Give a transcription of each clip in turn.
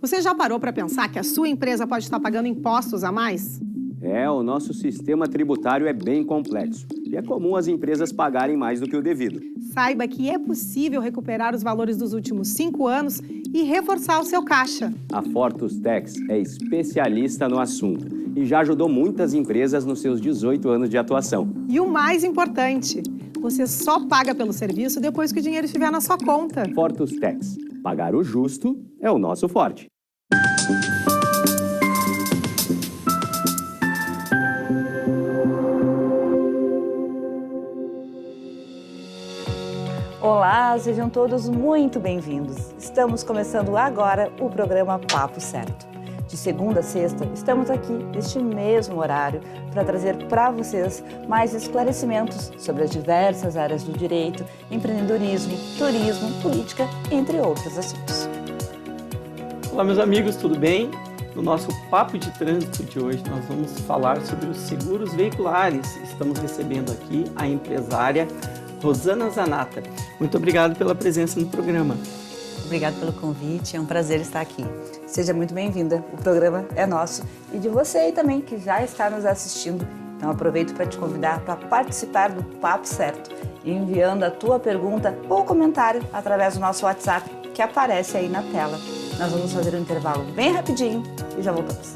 Você já parou para pensar que a sua empresa pode estar pagando impostos a mais? O nosso sistema tributário é bem complexo e é comum as empresas pagarem mais do que o devido. Saiba que é possível recuperar os valores dos últimos 5 anos e reforçar o seu caixa. A Fortus Tax é especialista no assunto e já ajudou muitas empresas nos seus 18 anos de atuação. E o mais importante, você só paga pelo serviço depois que o dinheiro estiver na sua conta. Fortus Tax. Pagar o justo é o nosso forte. Olá, sejam todos muito bem-vindos. Estamos começando agora o programa Papo Certo. De segunda a sexta, estamos aqui neste mesmo horário para trazer para vocês mais esclarecimentos sobre as diversas áreas do direito, empreendedorismo, turismo, política, entre outros assuntos. Olá, meus amigos, tudo bem? No nosso Papo de Trânsito de hoje, nós vamos falar sobre os seguros veiculares. Estamos recebendo aqui a empresária Rosana Zanata. Muito obrigado pela presença no programa. Obrigada pelo convite, é um prazer estar aqui. Seja muito bem-vinda, o programa é nosso e de você aí também que já está nos assistindo. Então aproveito para te convidar para participar do Papo Certo, enviando a tua pergunta ou comentário através do nosso WhatsApp que aparece aí na tela. Nós vamos fazer um intervalo bem rapidinho e já voltamos.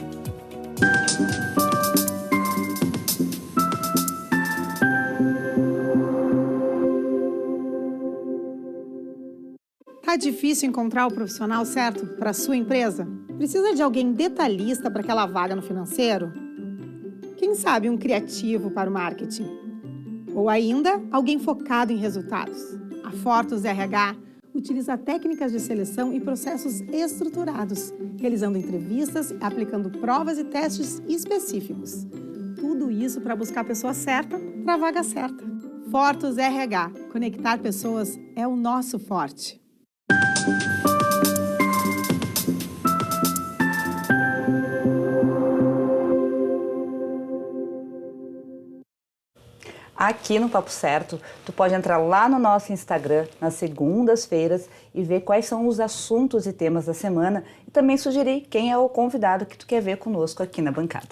Tá difícil encontrar o profissional certo para a sua empresa? Precisa de alguém detalhista para aquela vaga no financeiro? Quem sabe um criativo para o marketing? Ou ainda, alguém focado em resultados? A Fortus RH utiliza técnicas de seleção e processos estruturados, realizando entrevistas e aplicando provas e testes específicos. Tudo isso para buscar a pessoa certa para a vaga certa. Fortus RH. Conectar pessoas é o nosso forte. Aqui no Papo Certo, tu pode entrar lá no nosso Instagram nas segundas-feiras e ver quais são os assuntos e temas da semana e também sugerir quem é o convidado que tu quer ver conosco aqui na bancada.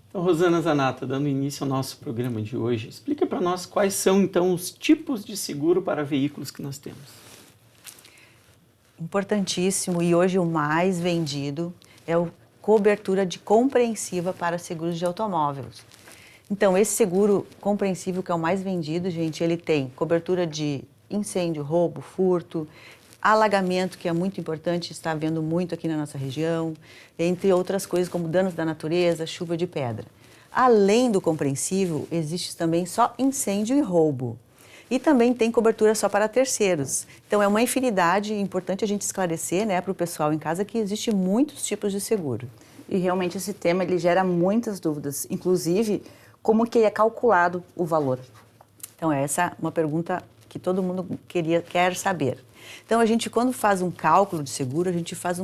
Então, Rosana Zanata, dando início ao nosso programa de hoje, explica para nós quais são então os tipos de seguro para veículos que nós temos. Importantíssimo e hoje o mais vendido é a cobertura de compreensiva para seguros de automóveis. Então, esse seguro compreensível que é o mais vendido, gente, ele tem cobertura de incêndio, roubo, furto, alagamento, que é muito importante, está havendo muito aqui na nossa região, entre outras coisas como danos da natureza, chuva de pedra. Além do compreensível, existe também só incêndio e roubo. E também tem cobertura só para terceiros. Então, é uma infinidade, é importante a gente esclarecer, né, para o pessoal em casa que existe muitos tipos de seguro. E realmente esse tema ele gera muitas dúvidas, inclusive como que é calculado o valor. Então, essa é uma pergunta que todo mundo quer saber. Então, a gente, quando faz um cálculo de seguro, a gente faz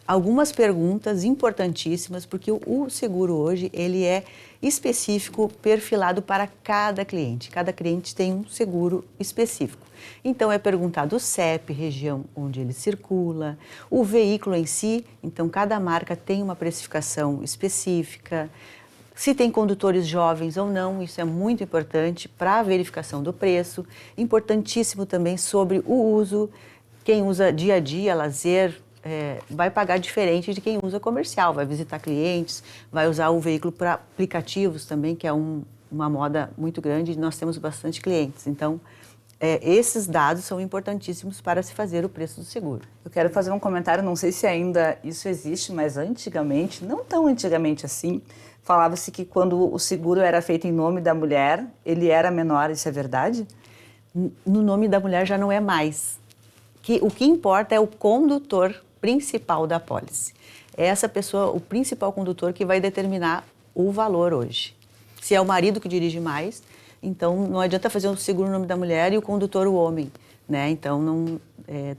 algumas perguntas importantíssimas, porque o seguro hoje, ele é específico, perfilado para cada cliente. Cada cliente tem um seguro específico. Então, é perguntado o CEP, região onde ele circula, o veículo em si, então cada marca tem uma precificação específica, se tem condutores jovens ou não, isso é muito importante para a verificação do preço. Importantíssimo também sobre o uso, quem usa dia a dia, lazer, vai pagar diferente de quem usa comercial, vai visitar clientes, vai usar o veículo para aplicativos também, que é uma moda muito grande e nós temos bastante clientes. Então, esses dados são importantíssimos para se fazer o preço do seguro. Eu quero fazer um comentário, não sei se ainda isso existe, mas antigamente, não tão antigamente assim, falava-se que quando o seguro era feito em nome da mulher, ele era menor, isso é verdade? No nome da mulher já não é mais. O que importa é o condutor principal da apólice. É essa pessoa, o principal condutor, que vai determinar o valor hoje. Se é o marido que dirige mais, então não adianta fazer um seguro no nome da mulher e o condutor o homem, né? Então não,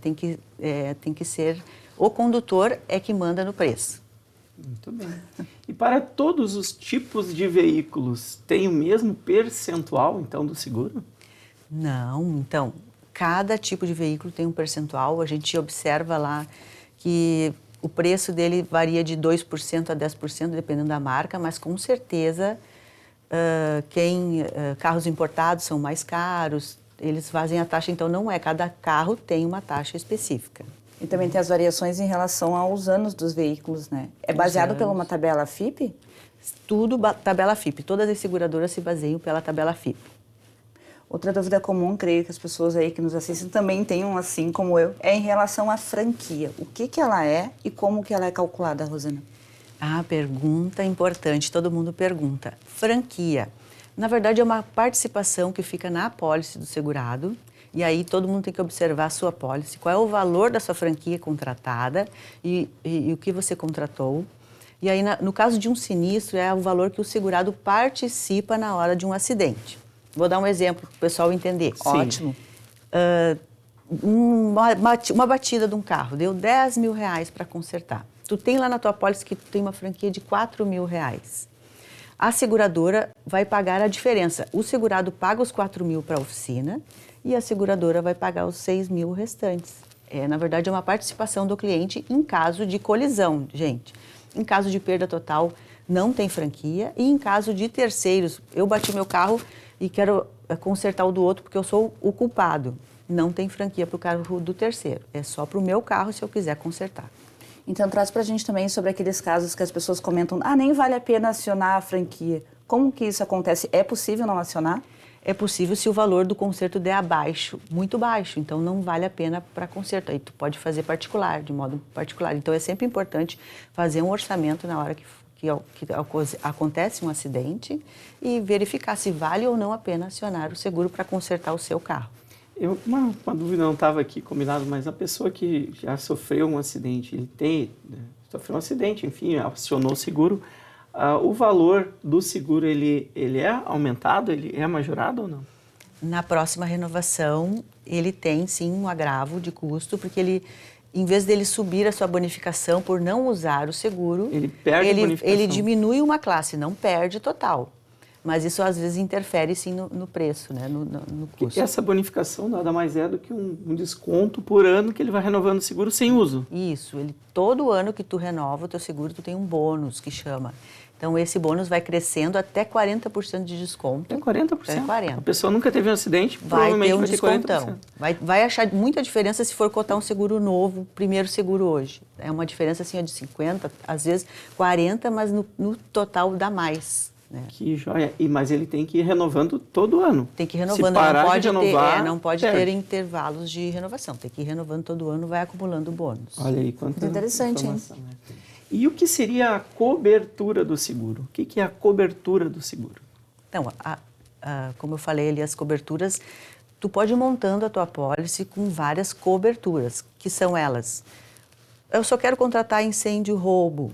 tem que ser o condutor é que manda no preço. Muito bem. E para todos os tipos de veículos, tem o mesmo percentual, então, do seguro? Não, então, cada tipo de veículo tem um percentual, a gente observa lá que o preço dele varia de 2% a 10%, dependendo da marca, mas com certeza carros importados são mais caros, eles fazem a taxa, então não é, cada carro tem uma taxa específica. E também tem as variações em relação aos anos dos veículos, né? É baseado pela uma tabela FIPE? Tudo tabela FIPE, todas as seguradoras se baseiam pela tabela FIPE. Outra dúvida comum, creio que as pessoas aí que nos assistem também tenham, assim como eu, é em relação à franquia. O que ela é e como que ela é calculada, Rosana? Ah, pergunta importante, todo mundo pergunta. Franquia, na verdade é uma participação que fica na apólice do segurado, e aí todo mundo tem que observar a sua apólice, qual é o valor da sua franquia contratada e o que você contratou. E aí, no caso de um sinistro, é o valor que o segurado participa na hora de um acidente. Vou dar um exemplo para o pessoal entender. Sim. Ótimo. Uma batida de um carro, deu R$10.000 para consertar. Tu tem lá na tua apólice que tu tem uma franquia de R$4.000. A seguradora vai pagar a diferença. O segurado paga os R$4.000 para a oficina e a seguradora vai pagar os R$6.000 restantes. Na verdade, é uma participação do cliente em caso de colisão, gente. Em caso de perda total, não tem franquia. E em caso de terceiros, eu bati meu carro e quero consertar o do outro porque eu sou o culpado. Não tem franquia para o carro do terceiro. É só para o meu carro se eu quiser consertar. Então, traz para a gente também sobre aqueles casos que as pessoas comentam, nem vale a pena acionar a franquia. Como que isso acontece? É possível não acionar? É possível se o valor do conserto der abaixo, muito baixo. Então, não vale a pena para conserto. Aí tu pode fazer particular, de modo particular. Então, é sempre importante fazer um orçamento na hora que acontece um acidente e verificar se vale ou não a pena acionar o seguro para consertar o seu carro. Uma dúvida não estava aqui combinado, mas a pessoa que já sofreu um acidente, sofreu um acidente, enfim, acionou o seguro, o valor do seguro ele é aumentado, ele é majorado ou não? Na próxima renovação, ele tem sim um agravo de custo, porque ele, em vez dele subir a sua bonificação por não usar o seguro, ele perde a bonificação. Ele diminui uma classe, não perde total. Mas isso às vezes interfere sim no preço, né? no custo. E essa bonificação nada mais é do que um desconto por ano que ele vai renovando o seguro sem uso. Isso, todo ano que tu renova o teu seguro, tu tem um bônus que chama. Então esse bônus vai crescendo até 40% de desconto. É 40%? É 40%. A pessoa nunca teve um acidente, vai provavelmente ter um vai ter descontão. 40%. Vai achar muita diferença se for cotar um seguro novo, primeiro seguro hoje. É uma diferença assim de 50%, às vezes 40%, mas no total dá mais. Né? Que joia. Mas ele tem que ir renovando todo ano. Tem que ir renovando, se parar não pode, de renovar, não pode ter intervalos de renovação. Tem que ir renovando todo ano, vai acumulando bônus. Olha aí, quanto interessante, hein? Né? E o que seria a cobertura do seguro? O que é a cobertura do seguro? Então, como eu falei ali, as coberturas, tu pode ir montando a tua apólice com várias coberturas, que são elas. Eu só quero contratar incêndio, roubo.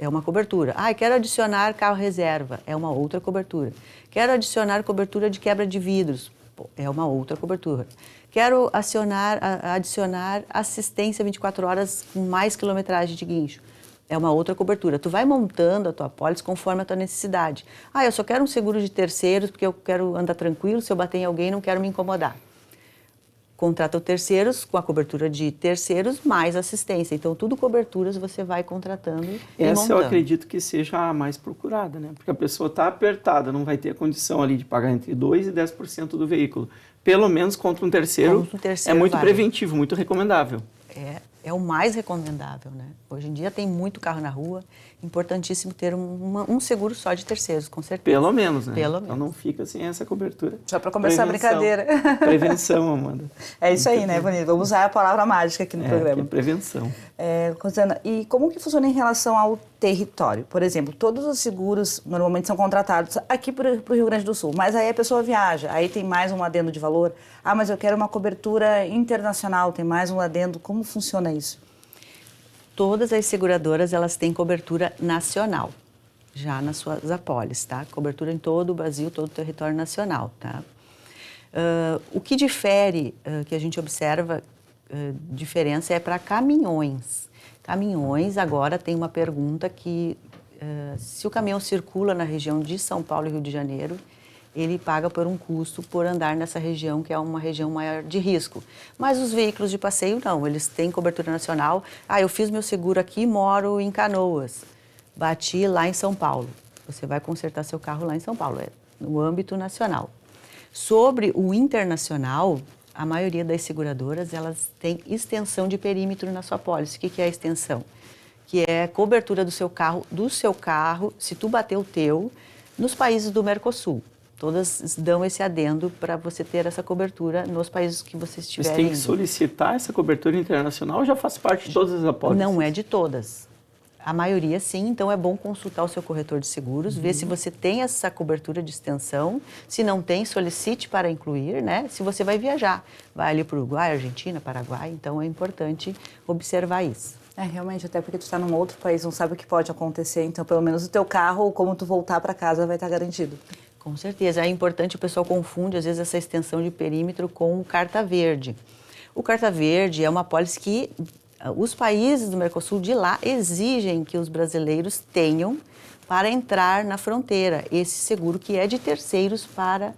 É uma cobertura. Quero adicionar carro reserva. É uma outra cobertura. Quero adicionar cobertura de quebra de vidros. É uma outra cobertura. Quero adicionar assistência 24 horas com mais quilometragem de guincho. É uma outra cobertura. Tu vai montando a tua apólice conforme a tua necessidade. Eu só quero um seguro de terceiros porque eu quero andar tranquilo. Se eu bater em alguém, não quero me incomodar. Contrata terceiros com a cobertura de terceiros mais assistência. Então, tudo coberturas você vai contratando e montando. Eu acredito que seja a mais procurada, né? Porque a pessoa está apertada, não vai ter a condição ali de pagar entre 2% e 10% do veículo. Pelo menos contra um terceiro, é muito preventivo, muito recomendável. É o mais recomendável, né? Hoje em dia tem muito carro na rua, importantíssimo ter um seguro só de terceiros, com certeza. Pelo menos, né? Pelo então menos. não fica sem essa cobertura. Só para começar a brincadeira. Prevenção, Amanda. É isso aí, né, Vanilla? Vamos usar a palavra mágica aqui no programa. É prevenção. Rosana, e como que funciona em relação ao território? Por exemplo, todos os seguros normalmente são contratados aqui para o Rio Grande do Sul, mas aí a pessoa viaja, aí tem mais um adendo de valor. Mas eu quero uma cobertura internacional, tem mais um adendo. Como funciona isso? Todas as seguradoras, elas têm cobertura nacional, já nas suas apólices, tá? Cobertura em todo o Brasil, todo o território nacional, tá? O que difere, que a gente observa, diferença é para caminhões. Caminhões, agora tem uma pergunta que, se o caminhão circula na região de São Paulo e Rio de Janeiro, ele paga por um custo por andar nessa região, que é uma região maior de risco. Mas os veículos de passeio não, eles têm cobertura nacional. Eu fiz meu seguro aqui, moro em Canoas, bati lá em São Paulo. Você vai consertar seu carro lá em São Paulo, no âmbito nacional. Sobre o internacional, a maioria das seguradoras, elas têm extensão de perímetro na sua pólice. O que é a extensão? Que é cobertura do seu carro, se tu bater o teu, nos países do Mercosul. Todas dão esse adendo para você ter essa cobertura nos países que você estiver Você tem que indo. solicitar essa cobertura internacional ou já faz parte de todas as apólices? Não é de todas. A maioria sim, então é bom consultar o seu corretor de seguros, ver se você tem essa cobertura de extensão. Se não tem, solicite para incluir, né? Se você vai viajar, vai ali para o Uruguai, Argentina, Paraguai, então é importante observar isso. Realmente, até porque tu está num outro país, não sabe o que pode acontecer, então pelo menos o teu carro, ou como tu voltar para casa, vai estar garantido. Com certeza, é importante, o pessoal confunde às vezes essa extensão de perímetro com o Carta Verde. O Carta Verde é uma apólice que os países do Mercosul de lá exigem que os brasileiros tenham para entrar na fronteira esse seguro que é de terceiros para,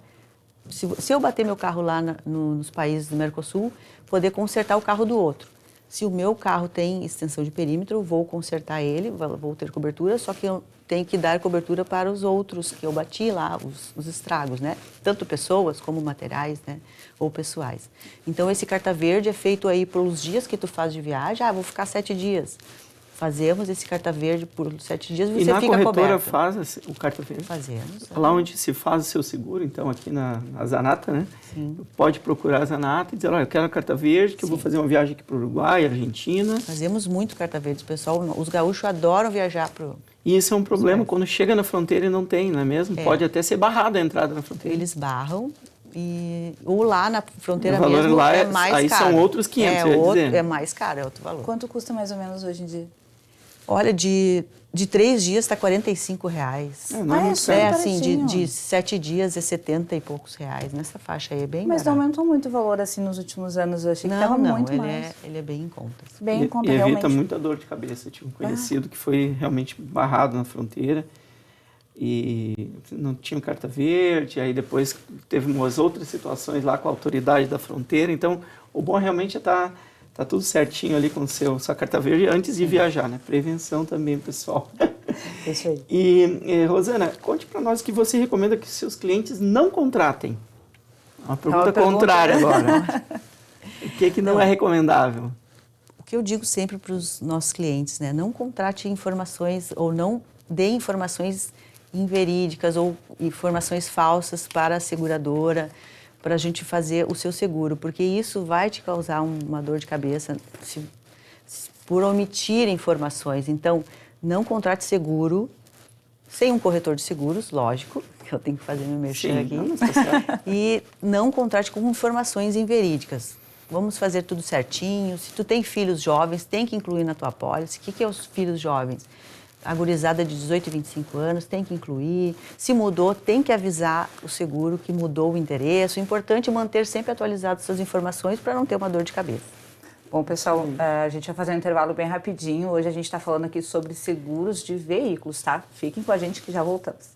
se eu bater meu carro lá nos países do Mercosul, poder consertar o carro do outro. Se o meu carro tem extensão de perímetro, eu vou consertar ele, vou ter cobertura, só que eu tenho que dar cobertura para os outros que eu bati lá, os estragos, né? Tanto pessoas como materiais, né? Ou pessoais. Então, esse Carta Verde é feito aí pelos dias que tu faz de viagem. Vou ficar 7 dias. Fazemos esse Carta Verde por 7 dias, você fica coberto. E na corretora faz o Carta Verde? Fazemos. Lá onde se faz o seu seguro, então, aqui na Zanata, né? Sim. Pode procurar a Zanata e dizer, olha, eu quero a Carta Verde, que eu vou fazer uma viagem aqui para o Uruguai, Argentina. Fazemos muito Carta Verde, pessoal. Os gaúchos adoram viajar para o... E isso é um problema, quando chega na fronteira e não tem, não é mesmo? Pode até ser barrada a entrada na fronteira. Eles barram. Ou lá na fronteira o valor mesmo lá é mais aí caro. São outros 500, é mais caro, é outro valor. Quanto custa mais ou menos hoje em dia? Olha, de 3 dias está R$45. Não é muito caro. É assim, de 7 dias é 70 e poucos reais. Nessa faixa aí é bem Mas barato. não aumentou muito o valor assim nos últimos anos. Eu achei que estava muito mais. Ele é bem em conta. Bem em conta, e evita realmente. muita dor de cabeça. Eu tive um conhecido que foi realmente barrado na fronteira e não tinha carta verde, aí depois teve umas outras situações lá com a autoridade da fronteira. Então, o bom realmente é estar tudo certinho ali com sua carta verde antes de viajar, né? Prevenção também, pessoal. Isso aí. E, Rosana, conte para nós que você recomenda que seus clientes não contratem. Uma pergunta contrária agora. O que não é recomendável? O que eu digo sempre para os nossos clientes, né? Não contrate informações ou não dê informações inverídicas ou informações falsas para a seguradora, para a gente fazer o seu seguro, porque isso vai te causar uma dor de cabeça por omitir informações. Então, não contrate seguro sem um corretor de seguros, lógico, que eu tenho que fazer meu merchan aqui, e não contrate com informações inverídicas. Vamos fazer tudo certinho. Se tu tem filhos jovens, tem que incluir na tua pólice. O que é os filhos jovens? A gurizada de 18 e 25 anos tem que incluir. Se mudou, tem que avisar o seguro que mudou o endereço. É importante manter sempre atualizadas suas informações para não ter uma dor de cabeça. Bom, pessoal, a gente vai fazer um intervalo bem rapidinho. Hoje a gente está falando aqui sobre seguros de veículos, tá? Fiquem com a gente que já voltamos.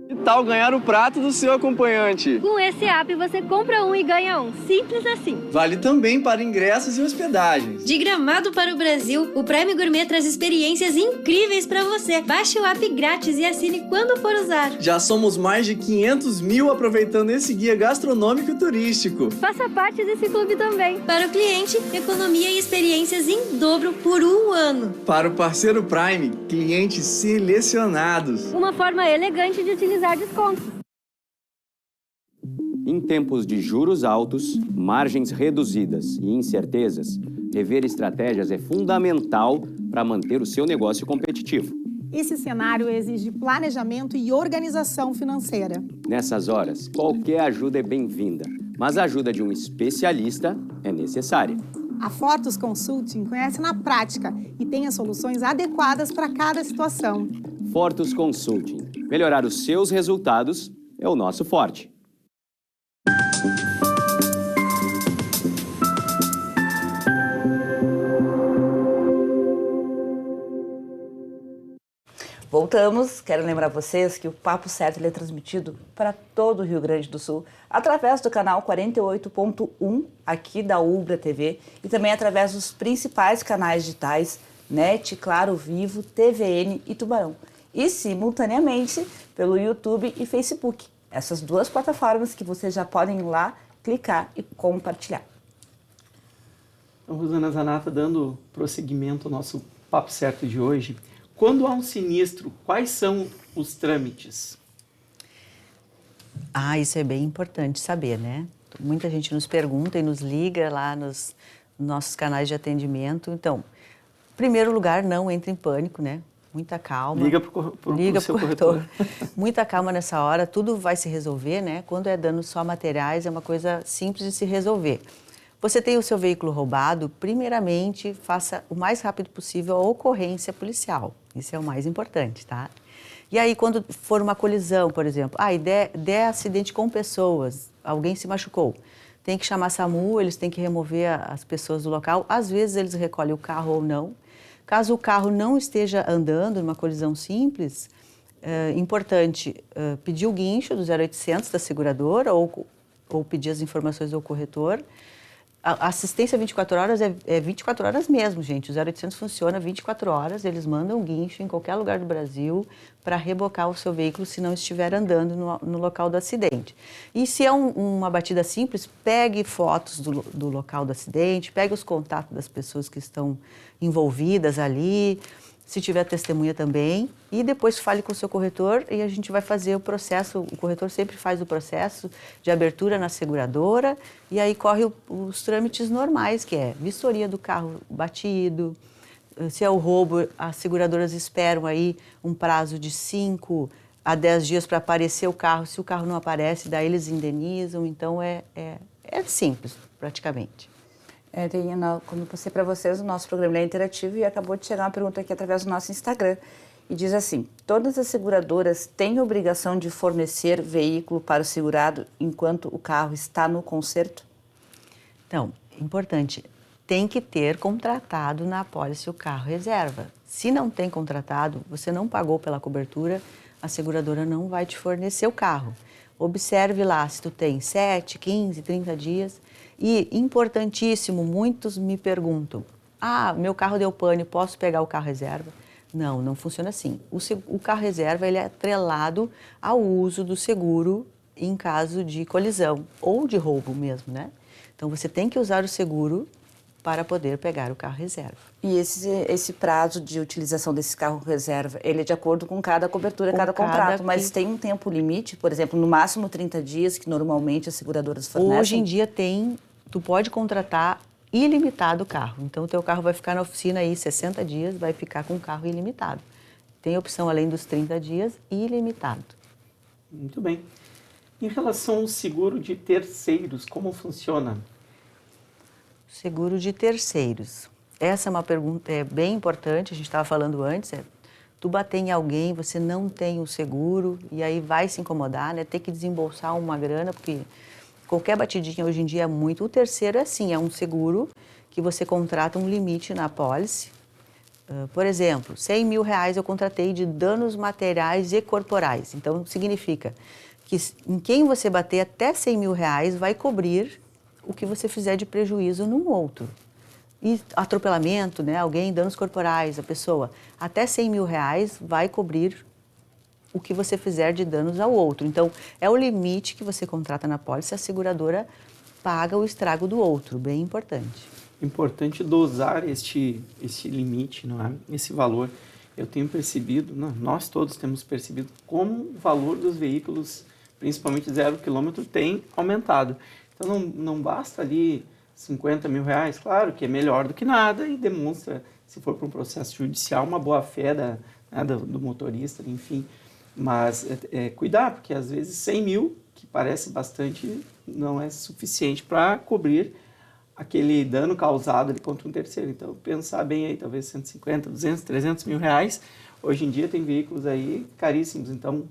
Que tal ganhar o prato do seu acompanhante? Com esse app você compra um e ganha um. Simples assim. Vale também para ingressos e hospedagens. De Gramado para o Brasil, o Prime Gourmet traz experiências incríveis para você. Baixe o app grátis e assine quando for usar. Já somos mais de 500 mil aproveitando esse guia gastronômico e turístico. Faça parte desse clube também. Para o cliente, economia e experiências em dobro por um ano. Para o parceiro Prime, clientes selecionados. Uma forma elegante de utilizar descontos. Em tempos de juros altos, margens reduzidas e incertezas, rever estratégias é fundamental para manter o seu negócio competitivo. Esse cenário exige planejamento e organização financeira. Nessas horas, qualquer ajuda é bem-vinda, mas a ajuda de um especialista é necessária. A Fortus Consulting conhece na prática e tem as soluções adequadas para cada situação. Fortus Consulting. Melhorar os seus resultados é o nosso forte. Voltamos, quero lembrar vocês que o Papo Certo ele é transmitido para todo o Rio Grande do Sul, através do canal 48.1 aqui da Ubra TV e também através dos principais canais digitais, NET, Claro, Vivo, TVN e Tubarão. E simultaneamente pelo YouTube e Facebook. Essas duas plataformas que vocês já podem ir lá, clicar e compartilhar. Então, Rosana Zanata, dando prosseguimento ao nosso Papo Certo de hoje, quando há um sinistro, quais são os trâmites? Isso é bem importante saber, né? Muita gente nos pergunta e nos liga lá nos nossos canais de atendimento. Então, em primeiro lugar, não entre em pânico, né? Muita calma. Liga para o seu corretor. Muita calma nessa hora, tudo vai se resolver, né? Quando é dano só materiais, é uma coisa simples de se resolver. Você tem o seu veículo roubado, primeiramente, faça o mais rápido possível a ocorrência policial. Isso é o mais importante, tá? E aí, quando for uma colisão, por exemplo, e der acidente com pessoas, alguém se machucou, tem que chamar SAMU, eles têm que remover as pessoas do local. Às vezes, eles recolhem o carro ou não. Caso o carro não esteja andando numa colisão simples, é importante pedir o guincho do 0800 da seguradora ou pedir as informações do corretor. A assistência 24 horas é 24 horas mesmo, gente. O 0800 funciona 24 horas, eles mandam um guincho em qualquer lugar do Brasil para rebocar o seu veículo se não estiver andando no local do acidente. E se é uma batida simples, pegue fotos do local do acidente, pegue os contatos das pessoas que estão envolvidas ali, se tiver testemunha também, e depois fale com o seu corretor e a gente vai fazer o processo, o corretor sempre faz o processo de abertura na seguradora e aí corre os trâmites normais, que é vistoria do carro batido, se é o roubo, as seguradoras esperam aí um prazo de 5 a 10 dias para aparecer o carro, se o carro não aparece, daí eles indenizam, então é simples, praticamente. Como eu passei para vocês, o nosso programa é interativo e acabou de chegar uma pergunta aqui através do nosso Instagram. E diz assim, todas as seguradoras têm obrigação de fornecer veículo para o segurado enquanto o carro está no conserto? Então, importante, tem que ter contratado na apólice o carro reserva. Se não tem contratado, você não pagou pela cobertura, a seguradora não vai te fornecer o carro. Observe lá se tu tem 7, 15, 30 dias. E, importantíssimo, muitos me perguntam, meu carro deu pane, posso pegar o carro reserva? Não, não funciona assim. O carro reserva ele é atrelado ao uso do seguro em caso de colisão ou de roubo mesmo, né? Então, você tem que usar o seguro para poder pegar o carro reserva. E esse prazo de utilização desse carro reserva, ele é de acordo com cada cobertura, cada contrato, mas tem um tempo limite, por exemplo, no máximo 30 dias, que normalmente as seguradoras fornecem? Hoje em dia tu pode contratar ilimitado o carro. Então, o teu carro vai ficar na oficina aí 60 dias, vai ficar com o carro ilimitado. Tem opção, além dos 30 dias, ilimitado. Muito bem. Em relação ao seguro de terceiros, como funciona? Seguro de terceiros. Essa é uma pergunta bem importante, a gente estava falando antes, tu bater em alguém, você não tem o seguro, e aí vai se incomodar, né? Ter que desembolsar uma grana, porque qualquer batidinha hoje em dia é muito. O terceiro é assim, é um seguro que você contrata um limite na apólice. Por exemplo, R$100 mil eu contratei de danos materiais e corporais. Então, significa que em quem você bater até R$100 mil vai cobrir o que você fizer de prejuízo num outro. E atropelamento, né? Alguém, danos corporais, a pessoa, até R$100 mil vai cobrir o que você fizer de danos ao outro. Então, é o limite que você contrata na pólice, a seguradora paga o estrago do outro, bem importante. Importante dosar este limite, não é? Esse valor. Eu tenho percebido, nós todos temos percebido como o valor dos veículos, principalmente 0 quilômetro, tem aumentado. Então, não basta ali R$50 mil, claro que é melhor do que nada e demonstra, se for para um processo judicial, uma boa-fé do motorista, enfim. Mas cuidar, porque às vezes 100 mil, que parece bastante, não é suficiente para cobrir aquele dano causado ali contra um terceiro. Então, pensar bem aí, talvez 150, 200, 300 mil reais. Hoje em dia tem veículos aí caríssimos. Então,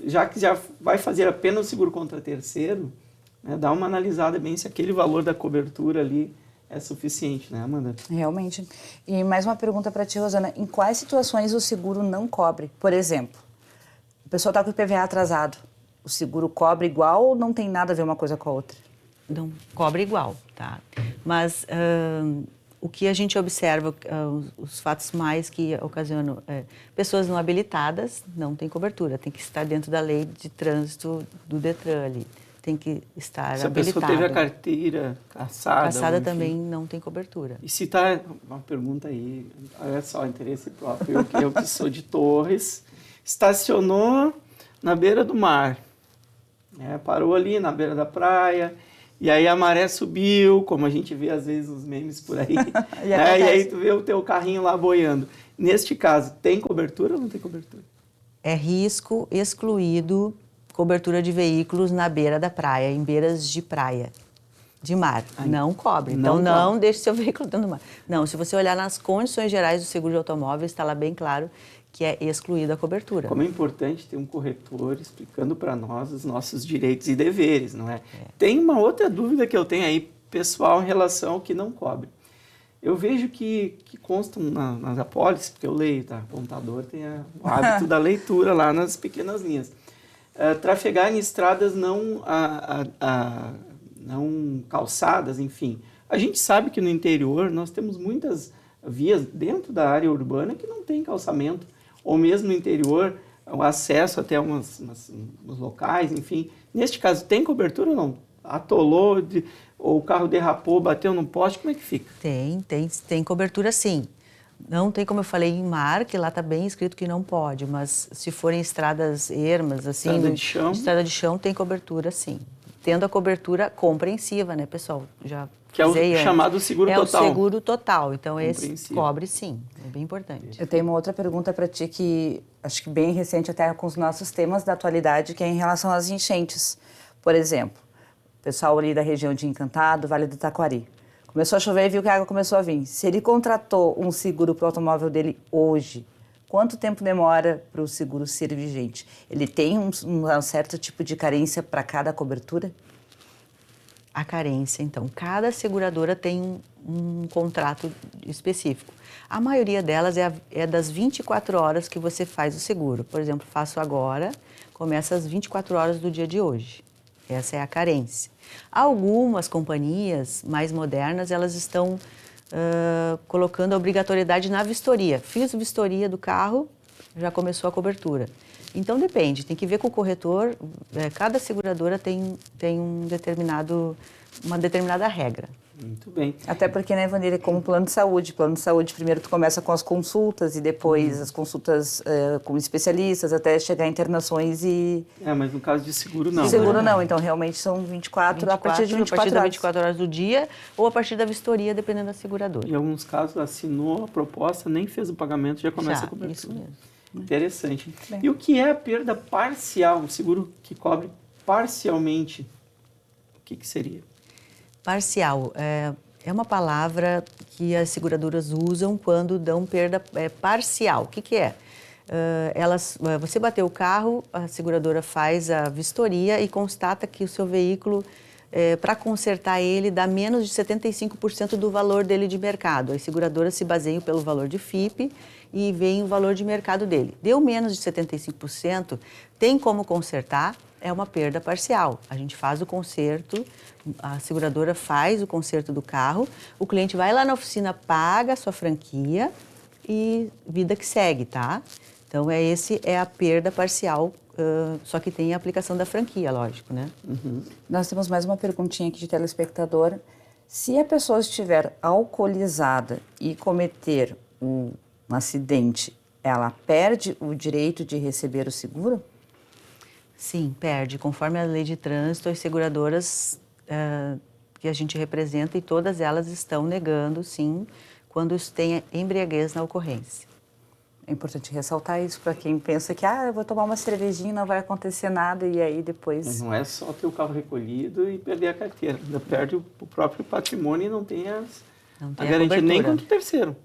já que já vai fazer apenas o seguro contra terceiro, né, dá uma analisada bem se aquele valor da cobertura ali é suficiente, né, Amanda? Realmente. E mais uma pergunta para ti, Rosana. Em quais situações o seguro não cobre? Por exemplo, a pessoa está com o IPVA atrasado. O seguro cobre igual ou não tem nada a ver uma coisa com a outra? Não cobre igual, tá? Mas o que a gente observa, os fatos mais que ocasionam pessoas não habilitadas não tem cobertura, tem que estar dentro da lei de trânsito do Detran ali, tem que estar Se a habilitada. pessoa teve a carteira cassada... Cassada enfim. também não tem cobertura. E se está... Uma pergunta aí, olha só, interesse próprio. Eu que sou de Torres, estacionou na beira do mar, né? Parou ali na beira da praia... E aí a maré subiu, como a gente vê às vezes os memes por aí. E E aí tu vê o teu carrinho lá boiando. Neste caso, tem cobertura ou não tem cobertura? É risco excluído cobertura de veículos na beira da praia, em beiras de praia, de mar. Não cobre. Então não deixe seu veículo dentro do mar. Não, se você olhar nas condições gerais do seguro de automóvel, está lá bem claro que é excluída a cobertura. Como é importante ter um corretor explicando para nós os nossos direitos e deveres, não é? Tem uma outra dúvida que eu tenho aí, pessoal, em relação ao que não cobre. Eu vejo que constam nas apólices, porque eu leio, tá? O contador tem o hábito da leitura lá nas pequenas linhas. Trafegar em estradas não calçadas, enfim. A gente sabe que no interior nós temos muitas vias dentro da área urbana que não tem calçamento, ou mesmo no interior, o acesso até uns locais, enfim. Neste caso, tem cobertura ou não? Atolou, ou o carro derrapou, bateu no poste, como é que fica? Tem cobertura sim. Não tem, como eu falei, em mar, que lá está bem escrito que não pode, mas se forem estradas ermas, assim, estrada de chão, tem cobertura sim. Tendo a cobertura compreensiva, né, pessoal? Já que é o chamado seguro total. É o seguro total, então esse cobre sim, é bem importante. Eu tenho uma outra pergunta para ti que acho que bem recente até com os nossos temas da atualidade, que é em relação às enchentes. Por exemplo, o pessoal ali da região de Encantado, Vale do Taquari, começou a chover e viu que a água começou a vir. Se ele contratou um seguro para o automóvel dele hoje, quanto tempo demora para o seguro ser vigente? Ele tem um certo tipo de carência para cada cobertura? A carência, então, cada seguradora tem um contrato específico. A maioria delas é das 24 horas que você faz o seguro. Por exemplo, faço agora, começa às 24 horas do dia de hoje. Essa é a carência. Algumas companhias mais modernas, elas estão colocando a obrigatoriedade na vistoria. Fiz vistoria do carro, já começou a cobertura. Então depende, tem que ver com o corretor, cada seguradora tem uma determinada regra. Muito bem. Até porque, né, Vanilla, como plano de saúde. Plano de saúde, primeiro tu começa com as consultas e depois as consultas com especialistas, até chegar a internações e... mas no caso de seguro não. Seguro não, então realmente são 24 a partir de 24 horas do dia ou a partir da vistoria, dependendo da seguradora. Em alguns casos assinou a proposta, nem fez o pagamento, já começa a cobertura. Isso mesmo. Interessante. E o que é a perda parcial? Um seguro que cobre parcialmente, o que seria? Parcial é uma palavra que as seguradoras usam quando dão perda parcial. O que é? Você bateu o carro, a seguradora faz a vistoria e constata que o seu veículo, para consertar ele, dá menos de 75% do valor dele de mercado. As seguradoras se baseiam pelo valor de FIPE e veem o valor de mercado dele. Deu menos de 75%, tem como consertar, é uma perda parcial. A gente faz o conserto, a seguradora faz o conserto do carro, o cliente vai lá na oficina, paga a sua franquia e vida que segue, tá? Então, é a perda parcial, só que tem a aplicação da franquia, lógico, né? Uhum. Nós temos mais uma perguntinha aqui de telespectador. Se a pessoa estiver alcoolizada e cometer um acidente, ela perde o direito de receber o seguro? Sim, perde. Conforme a lei de trânsito, as seguradoras que a gente representa, e todas elas estão negando, sim, quando tem embriaguez na ocorrência. É importante ressaltar isso para quem pensa que eu vou tomar uma cervejinha, não vai acontecer nada, e aí depois... Mas não é só ter o carro recolhido e perder a carteira. Ainda perde o próprio patrimônio e não tem a garantia nem contra o terceiro,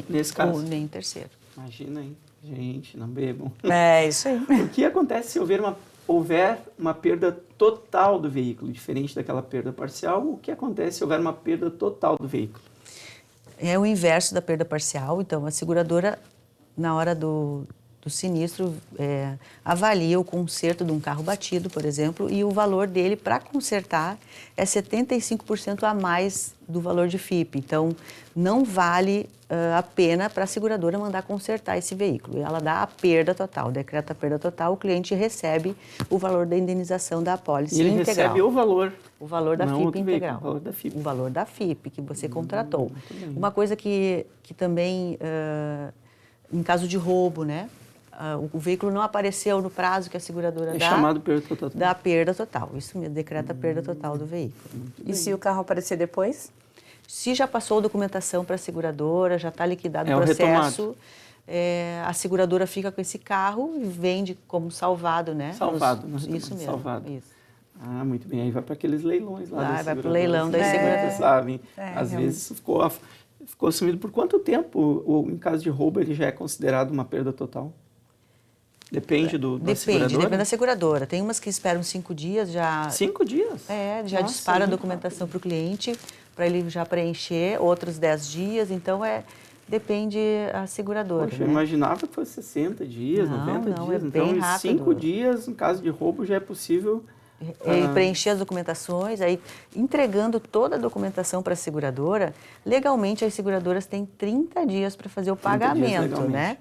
nesse caso. Ou nem terceiro. Imagina, hein? Gente, não bebam. É, isso aí. O que acontece se houver uma houver uma perda total do veículo, diferente daquela perda parcial, o que acontece se houver uma perda total do veículo? É o inverso da perda parcial. Então, a seguradora, na hora do sinistro, avalia o conserto de um carro batido, por exemplo, e o valor dele para consertar é 75% a mais do valor de FIP. Então, não vale a pena para a seguradora mandar consertar esse veículo. Ela dá a perda total, decreta a perda total, o cliente recebe o valor da indenização da apólice Ele integral. recebe o valor. O valor da não FIP integral. O valor da FIP. O valor da FIP que você contratou. Uma coisa que também, em caso de roubo, né? O veículo não apareceu no prazo que a seguradora dá. É chamado perda total. Da perda total. Isso mesmo, decreta a perda total do veículo. E se o carro aparecer depois? Se já passou a documentação para a seguradora, já está liquidado É o o processo, a seguradora fica com esse carro e vende como salvado, né? Salvado. Isso mesmo. Salvado. Isso. Ah, muito bem. Aí vai para aqueles leilões lá. Vai para o leilão das seguradoras. Sabem. É, Às realmente. vezes ficou assumido por quanto tempo? Ou, em caso de roubo, ele já é considerado uma perda total? Depende da seguradora? Depende da seguradora. Tem umas que esperam 5 dias, já... 5 dias? Já Nossa, dispara a muito documentação para o cliente, para ele já preencher, outros 10 dias. Então, depende a seguradora. Poxa, né? eu imaginava que fosse 60 dias, Não, 90 não, dias. é Então, bem em rápido. 5 dias, em caso de roubo, já é possível... Ele preencher as documentações, aí entregando toda a documentação para a seguradora, legalmente as seguradoras têm 30 dias para fazer o 30 dias pagamento, legalmente. né?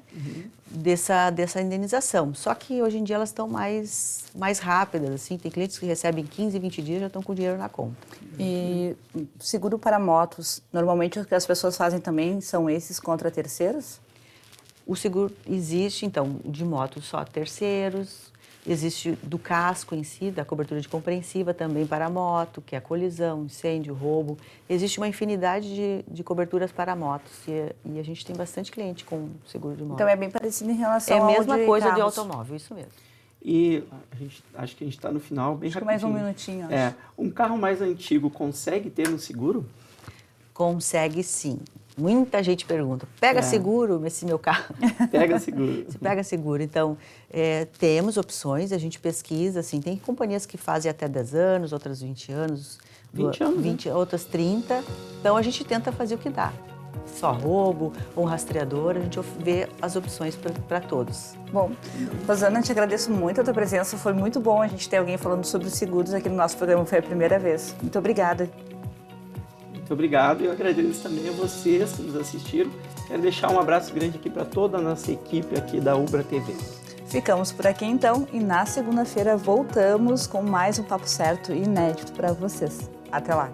Dessa indenização. Só que hoje em dia elas estão mais rápidas, assim, tem clientes que recebem 15, 20 dias e já estão com o dinheiro na conta. E seguro para motos, normalmente o que as pessoas fazem também são esses contra terceiros? O seguro existe, então, de moto só terceiros, existe do casco em si, da cobertura de compreensiva também para a moto, que é a colisão, incêndio, roubo. Existe uma infinidade de coberturas para motos e a gente tem bastante cliente com seguro de moto. Então é bem parecido em relação É a ao mesma de coisa de carros. automóvel, isso mesmo. E acho que a gente está no final, bem Acho que rapidinho. mais um minutinho, acho. Um carro mais antigo consegue ter um seguro? Consegue sim. Muita gente pergunta, pega seguro esse meu carro? Pega seguro. Você pega seguro. Então, temos opções, a gente pesquisa, assim, tem companhias que fazem até 10 anos, outras 20 anos. 20 anos, né? Outras 30. Então, a gente tenta fazer o que dá. Só roubo ou um rastreador, a gente vê as opções para todos. Bom, Rosana, te agradeço muito a tua presença, foi muito bom a gente ter alguém falando sobre os seguros aqui no nosso programa, foi a primeira vez. Muito obrigada. Muito obrigado e eu agradeço também a vocês que nos assistiram. Quero deixar um abraço grande aqui para toda a nossa equipe aqui da Ubra TV. Ficamos por aqui então e na segunda-feira voltamos com mais um Papo Certo e inédito para vocês. Até lá!